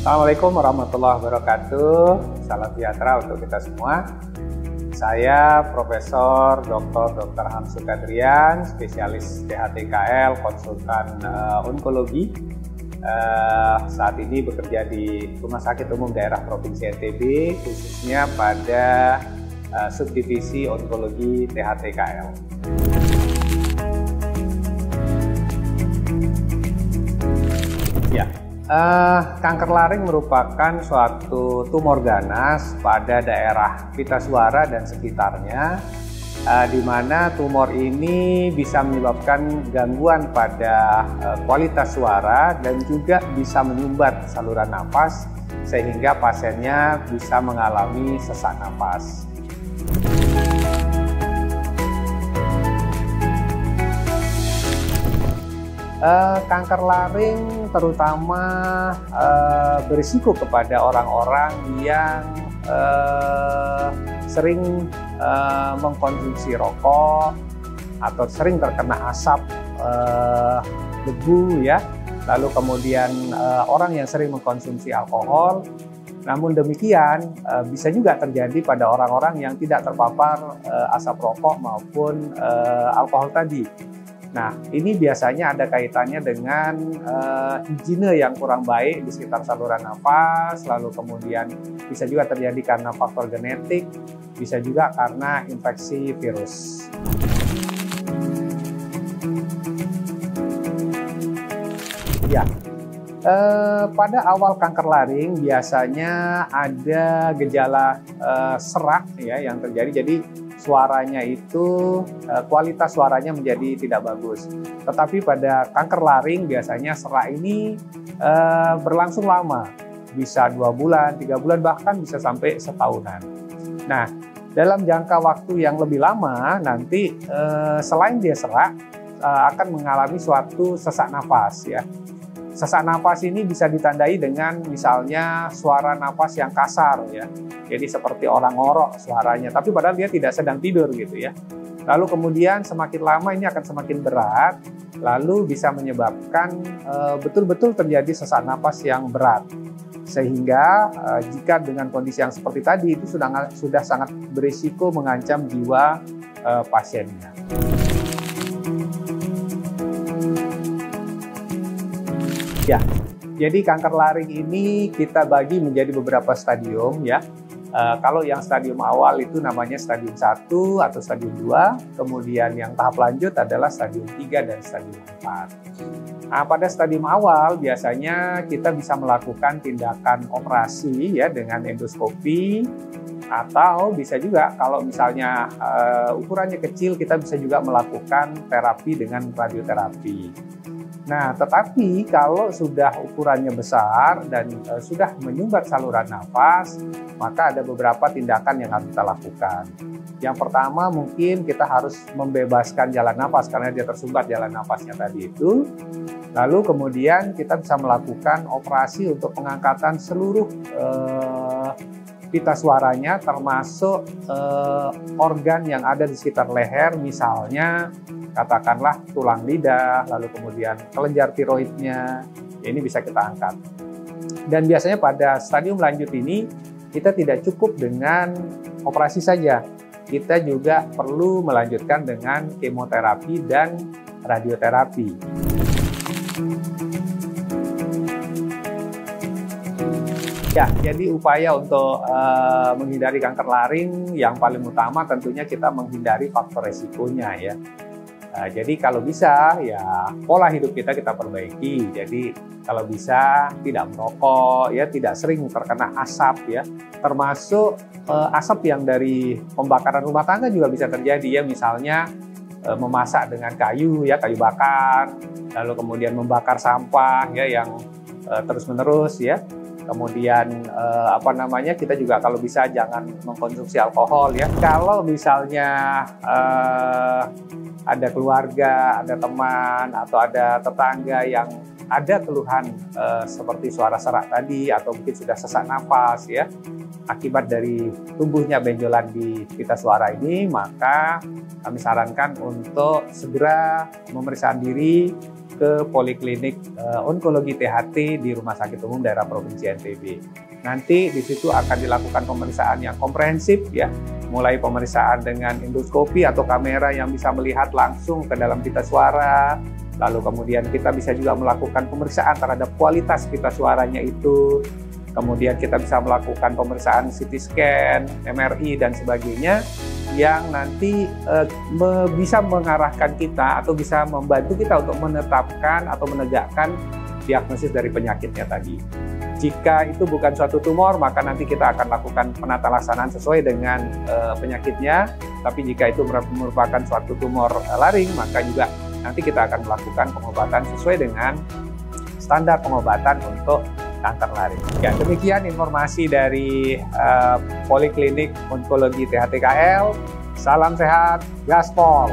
Assalamualaikum warahmatullahi wabarakatuh. Salam sejahtera untuk kita semua. Saya Profesor Dr. Hamsu Kadrian, spesialis THT-KL, konsultan onkologi. Saat ini bekerja di Rumah Sakit Umum Daerah Provinsi NTB, khususnya pada subdivisi onkologi THT-KL. Ya. Kanker laring merupakan suatu tumor ganas pada daerah pita suara dan sekitarnya, di mana tumor ini bisa menyebabkan gangguan pada kualitas suara dan juga bisa menyumbat saluran nafas sehingga pasiennya bisa mengalami sesak nafas. Kanker laring terutama berisiko kepada orang-orang yang sering mengkonsumsi rokok atau sering terkena asap debu ya, lalu kemudian orang yang sering mengkonsumsi alkohol. Namun demikian bisa juga terjadi pada orang-orang yang tidak terpapar asap rokok maupun alkohol tadi. Nah, ini biasanya ada kaitannya dengan higiene yang kurang baik di sekitar saluran nafas, lalu kemudian bisa juga terjadi karena faktor genetik, bisa juga karena infeksi virus. Ya, pada awal kanker laring biasanya ada gejala serak ya yang terjadi. Jadi suaranya itu, kualitas suaranya menjadi tidak bagus. Tetapi pada kanker laring biasanya serak ini berlangsung lama, bisa 2 bulan, 3 bulan, bahkan bisa sampai setahunan. Nah, dalam jangka waktu yang lebih lama nanti selain dia serak, akan mengalami suatu sesak nafas ya. Sesak nafas ini bisa ditandai dengan misalnya suara nafas yang kasar ya. Jadi seperti orang ngorok suaranya, tapi padahal dia tidak sedang tidur gitu ya. Lalu kemudian semakin lama ini akan semakin berat, lalu bisa menyebabkan betul-betul terjadi sesak nafas yang berat. Sehingga jika dengan kondisi yang seperti tadi itu sudah sangat berisiko mengancam jiwa pasiennya. Ya, jadi kanker laring ini kita bagi menjadi beberapa stadium ya. Kalau yang stadium awal itu namanya stadium 1 atau stadium 2, kemudian yang tahap lanjut adalah stadium 3 dan stadium 4. Nah, pada stadium awal biasanya kita bisa melakukan tindakan operasi ya dengan endoskopi, atau bisa juga kalau misalnya ukurannya kecil kita bisa juga melakukan terapi dengan radioterapi. Nah, tetapi kalau sudah ukurannya besar dan sudah menyumbat saluran nafas, maka ada beberapa tindakan yang harus kita lakukan. Yang pertama mungkin kita harus membebaskan jalan nafas karena dia tersumbat jalan nafasnya tadi itu. Lalu kemudian kita bisa melakukan operasi untuk pengangkatan seluruh pita suaranya, termasuk organ yang ada di sekitar leher, misalnya katakanlah tulang lidah, lalu kemudian kelenjar tiroidnya, ini bisa kita angkat. Dan biasanya pada stadium lanjut ini, kita tidak cukup dengan operasi saja. Kita juga perlu melanjutkan dengan kemoterapi dan radioterapi. Ya, jadi upaya untuk menghindari kanker laring yang paling utama tentunya kita menghindari faktor resikonya ya. Jadi kalau bisa ya pola hidup kita perbaiki. Jadi kalau bisa tidak merokok ya, tidak sering terkena asap ya. Termasuk asap yang dari pembakaran rumah tangga juga bisa terjadi ya, misalnya memasak dengan kayu ya, kayu bakar, lalu kemudian membakar sampah ya yang terus-menerus ya. Kemudian kita juga kalau bisa jangan mengkonsumsi alkohol ya. Kalau misalnya ada keluarga, ada teman, atau ada tetangga yang ada keluhan seperti suara serak tadi atau mungkin sudah sesak nafas ya akibat dari tumbuhnya benjolan di pita suara ini, maka kami sarankan untuk segera pemeriksaan diri ke Poliklinik Onkologi THT di Rumah Sakit Umum Daerah Provinsi NTB. Nanti di situ akan dilakukan pemeriksaan yang komprehensif ya, mulai pemeriksaan dengan endoskopi atau kamera yang bisa melihat langsung ke dalam pita suara, lalu kemudian kita bisa juga melakukan pemeriksaan terhadap kualitas pita suaranya itu, kemudian kita bisa melakukan pemeriksaan CT scan, MRI, dan sebagainya, yang nanti bisa mengarahkan kita atau bisa membantu kita untuk menetapkan atau menegakkan diagnosis dari penyakitnya tadi. Jika itu bukan suatu tumor, maka nanti kita akan lakukan penata laksanaan sesuai dengan penyakitnya. Tapi jika itu merupakan suatu tumor laring, maka juga nanti kita akan melakukan pengobatan sesuai dengan standar pengobatan untuk kanker laring. Ya, demikian informasi dari Poliklinik Onkologi THT KL. Salam sehat, gaspol!